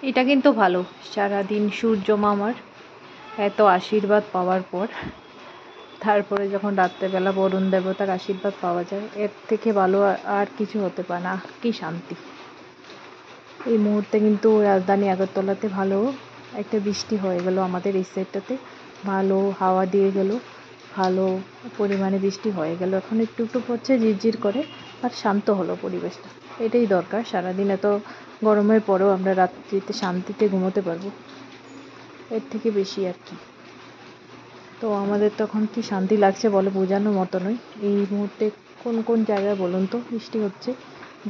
এটা কিন্তু ভালো, সারাদিন সূর্য মামার এত আশীর্বাদ পাওয়ার পর তারপরে যখন রাত্রেবেলা বরুণ দেবতার আশীর্বাদ পাওয়া যায়, এর থেকে ভালো আর কিছু হতে পারে না। কি শান্তি! এই মুহূর্তে কিন্তু রাজধানী আগরতলাতে ভালো একটা বৃষ্টি হয়ে গেল, আমাদের এই সাইডটাতে ভালো হাওয়া দিয়ে গেল, ভালো পরিমাণে বৃষ্টি হয়ে গেল। এখন একটু একটু পড়ছে ঝিরঝির করে, আর শান্ত হলো পরিবেশটা। এটাই দরকার, সারাদিন এত গরমের পরেও আমরা রাত্রিতে শান্তিতে ঘুমোতে পারবো, এর থেকে বেশি আর কি। তো আমাদের তখন কি শান্তি লাগছে বলে বোঝানোর মতো নয়। এই মুহূর্তে কোন কোন জায়গায় বলুন তো বৃষ্টি হচ্ছে?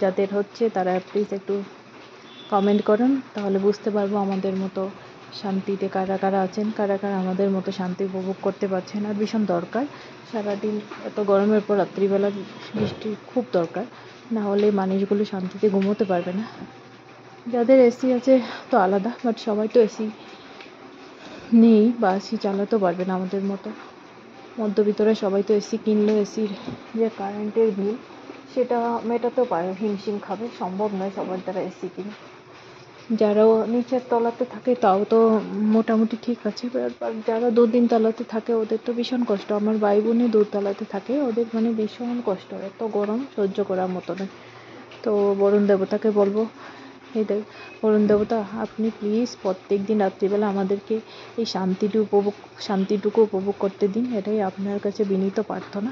যাদের হচ্ছে তারা প্লিজ একটু কমেন্ট করুন, তাহলে বুঝতে পারবো আমাদের মতো শান্তিতে কারা কারা আছেন, কারা কারা আমাদের মতো শান্তি উপভোগ করতে পারছেন। আর ভীষণ দরকার, সারাদিন এত গরমের পর রাত্রিবেলা বৃষ্টি খুব দরকার, না হলে মানুষগুলো শান্তিতে ঘুমোতে পারবে না। যাদের এসি আছে তো আলাদা, বাট সবাই তো এসি নেই বা এসি চালাতেও পারবে না আমাদের মতো মধ্যবিত্তরা। সবাই তো এসি কিনলেও এসির যে কারেন্টের বিল সেটা মেটাতেও পারে, হিমশিম খাবে, সম্ভব নয় সবার দ্বারা এসি কিনে। যারা নিচের তলাতে থাকে তাও তো মোটামুটি ঠিক আছে, যারা 2-3 তলাতে থাকে ওদের তো ভীষণ কষ্ট। আমার ভাই বোনে 2 তলাতে থাকে, ওদের মানে ভীষণ কষ্ট, এত গরম সহ্য করার মতো নয়। তো বরুণ দেবতাকে বলবো, এটাই, বরুণ দেবতা আপনি প্লিজ প্রত্যেক দিন রাত্রিবেলা আমাদেরকে এই শান্তিটুকু উপভোগ করতে দিন, এটাই আপনার কাছে বিনীত প্রার্থনা।